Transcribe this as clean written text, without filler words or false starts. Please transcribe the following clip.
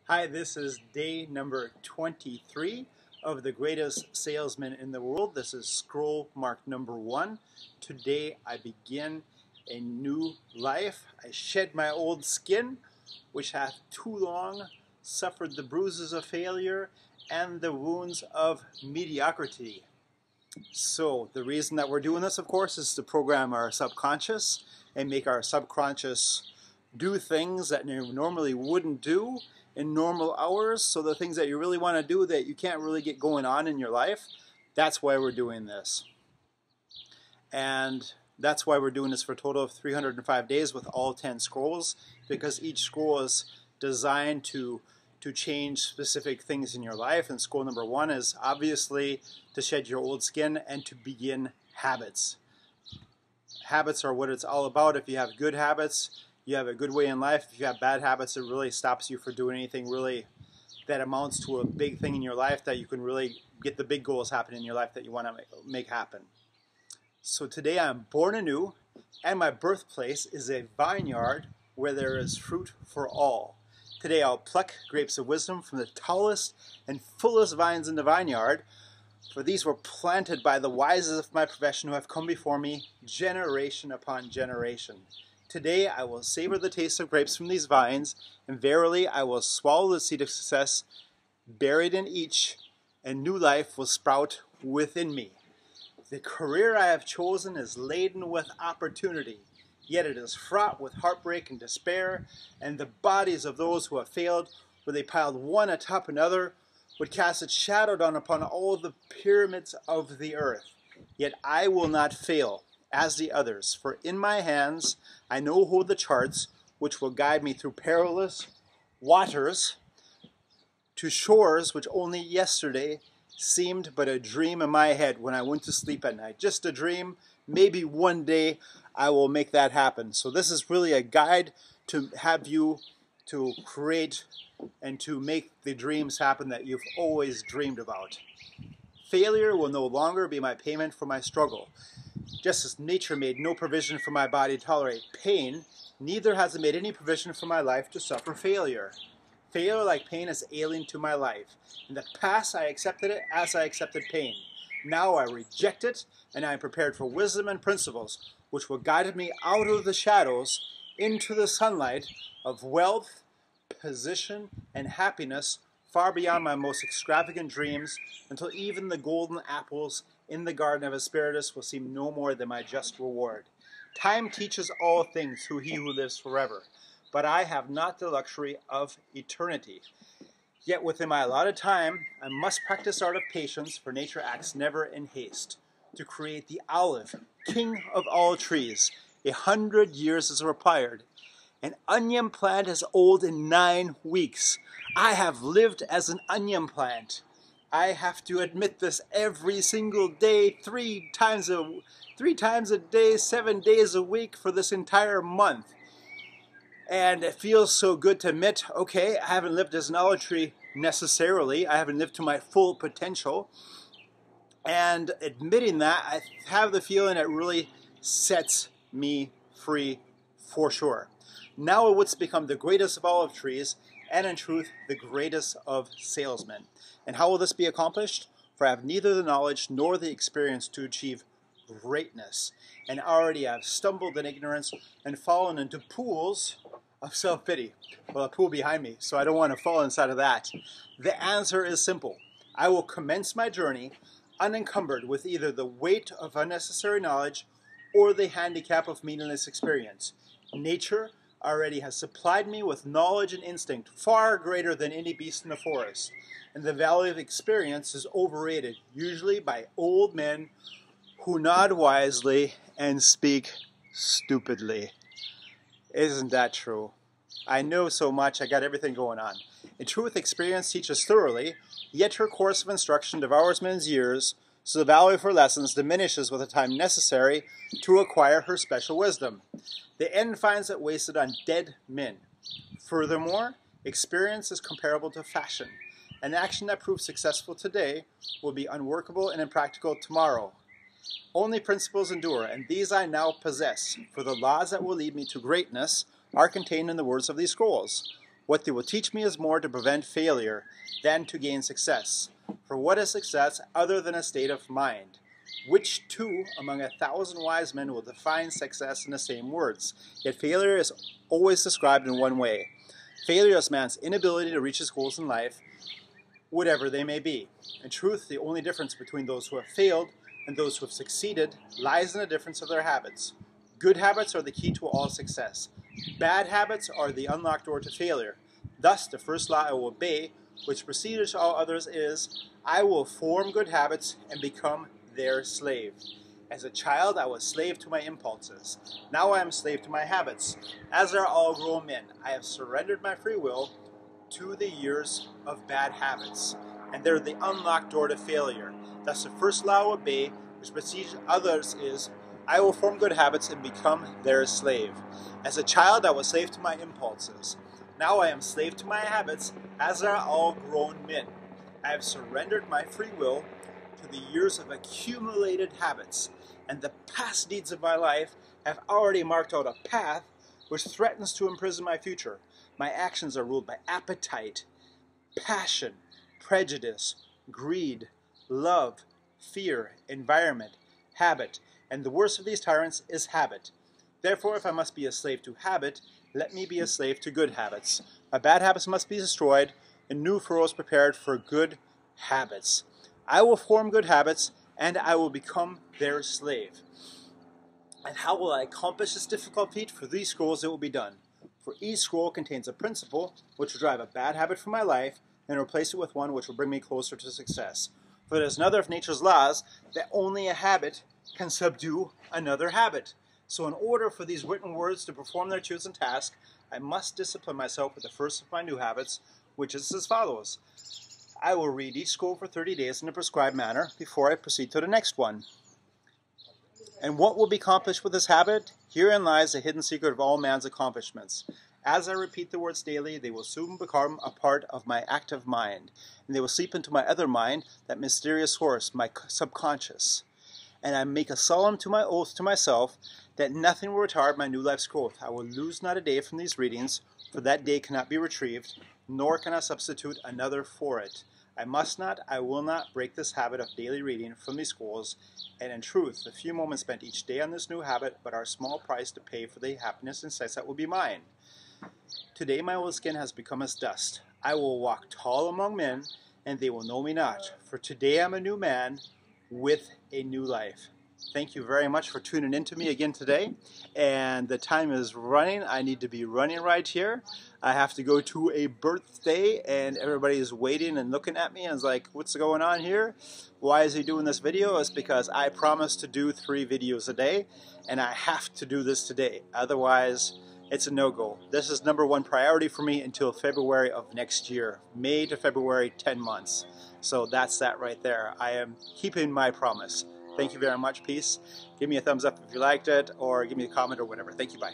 Hi, this is day number 23 of the greatest salesman in the world. This is scroll mark number 1. Today I begin a new life. I shed my old skin, which hath too long suffered the bruises of failure and the wounds of mediocrity. So the reason that we're doing this, of course, is to program our subconscious and make our subconscious do things that you normally wouldn't do in normal hours. So the things that you really want to do that you can't really get going on in your life, that's why we're doing this. And that's why we're doing this for a total of 305 days with all 10 scrolls, because each scroll is designed to change specific things in your life. And scroll number 1 is obviously to shed your old skin and to begin habits. Habits are what it's all about. If you have good habits, you have a good way in life. If you have bad habits, it really stops you from doing anything really that amounts to a big thing in your life, that you can really get the big goals happening in your life that you want to make happen. So today I'm born anew, and my birthplace is a vineyard where there is fruit for all. Today I'll pluck grapes of wisdom from the tallest and fullest vines in the vineyard, for these were planted by the wisest of my profession who have come before me generation upon generation. Today I will savor the taste of grapes from these vines, and verily I will swallow the seed of success buried in each, and new life will sprout within me. The career I have chosen is laden with opportunity, yet it is fraught with heartbreak and despair, and the bodies of those who have failed, where they piled one atop another, would cast its shadow down upon all the pyramids of the earth. Yet I will not fail as the others, for in my hands I know hold the charts which will guide me through perilous waters to shores which only yesterday seemed but a dream in my head when I went to sleep at night. Just a dream. Maybe one day I will make that happen. So this is really a guide to have you to create and to make the dreams happen that you've always dreamed about. Failure will no longer be my payment for my struggle. Just as nature made no provision for my body to tolerate pain, neither has it made any provision for my life to suffer failure. Failure, like pain, is alien to my life. In the past, I accepted it as I accepted pain. Now I reject it, and I am prepared for wisdom and principles, which will guide me out of the shadows into the sunlight of wealth, position, and happiness, far beyond my most extravagant dreams, until even the golden apples in the garden of asparagus will seem no more than my just reward. Time teaches all things to he who lives forever, but I have not the luxury of eternity. Yet within my allotted time, I must practice art of patience, for nature acts never in haste. To create the olive, king of all trees, 100 years is required. An onion plant is old in 9 weeks. I have lived as an onion plant. I have to admit this every single day, three times a day, 7 days a week for this entire month. And it feels so good to admit, okay, I haven't lived as an olive tree necessarily. I haven't lived to my full potential. And admitting that, I have the feeling it really sets me free for sure. Now it would become the greatest of olive trees, and in truth, the greatest of salesmen. And how will this be accomplished? For I have neither the knowledge nor the experience to achieve greatness. And already I have stumbled in ignorance and fallen into pools of self-pity. Well, a pool behind me, so I don't want to fall inside of that. The answer is simple. I will commence my journey unencumbered with either the weight of unnecessary knowledge or the handicap of meaningless experience. Nature already has supplied me with knowledge and instinct far greater than any beast in the forest, and the value of experience is overrated, usually by old men who nod wisely and speak stupidly. Isn't that true? I know so much, I got everything going on. In truth, experience teaches thoroughly, yet her course of instruction devours men's years, so the value of her lessons diminishes with the time necessary to acquire her special wisdom. The end finds it wasted on dead men. Furthermore, experience is comparable to fashion. An action that proves successful today will be unworkable and impractical tomorrow. Only principles endure, and these I now possess, for the laws that will lead me to greatness are contained in the words of these scrolls. What they will teach me is more to prevent failure than to gain success. For what is success other than a state of mind? Which two among 1,000 wise men will define success in the same words? Yet failure is always described in one way. Failure is man's inability to reach his goals in life, whatever they may be. In truth, the only difference between those who have failed and those who have succeeded lies in the difference of their habits. Good habits are the key to all success. Bad habits are the unlocked door to failure. Thus, the first law I will obey, which precedes all others, is, I will form good habits and become their slave. As a child, I was slave to my impulses. Now I am slave to my habits. As are all grown men, I have surrendered my free will to the years of bad habits, and they're the unlocked door to failure. Thus, the first law I will obey, which precedes others, is, I will form good habits and become their slave. As a child, I was slave to my impulses. Now I am slave to my habits, as are all grown men. I have surrendered my free will to the years of accumulated habits, and the past deeds of my life have already marked out a path which threatens to imprison my future. My actions are ruled by appetite, passion, prejudice, greed, love, fear, environment, habit, and the worst of these tyrants is habit. Therefore, if I must be a slave to habit, let me be a slave to good habits. My bad habits must be destroyed, and new furrows prepared for good habits. I will form good habits, and I will become their slave. And how will I accomplish this difficult feat? For these scrolls it will be done. For each scroll contains a principle which will drive a bad habit from my life and replace it with one which will bring me closer to success. For there's another of nature's laws that only a habit can subdue another habit. So in order for these written words to perform their chosen task, I must discipline myself with the first of my new habits, which is as follows. I will read each scroll for 30 days in a prescribed manner before I proceed to the next one. And what will be accomplished with this habit? Herein lies the hidden secret of all man's accomplishments. As I repeat the words daily, they will soon become a part of my active mind, and they will seep into my other mind, that mysterious source, my subconscious. And I make a solemn to my oath to myself that nothing will retard my new life's growth. I will lose not a day from these readings, for that day cannot be retrieved, nor can I substitute another for it. I must not, I will not break this habit of daily reading from these scrolls, and in truth, the few moments spent each day on this new habit but are a small price to pay for the happiness and success that will be mine. Today my old skin has become as dust. I will walk tall among men, and they will know me not, for today I am a new man with a new life. Thank you very much for tuning in to me again today, and the time is running. I need to be running right here. I have to go to a birthday, and everybody is waiting and looking at me and is like, what's going on here? Why is he doing this video? It's because I promised to do 3 videos a day, and I have to do this today. Otherwise, it's a no-go. This is #1 priority for me until February of next year. May to February, 10 months. So that's that right there. I am keeping my promise. Thank you very much. Peace. Give me a thumbs up if you liked it, or give me a comment or whatever. Thank you. Bye.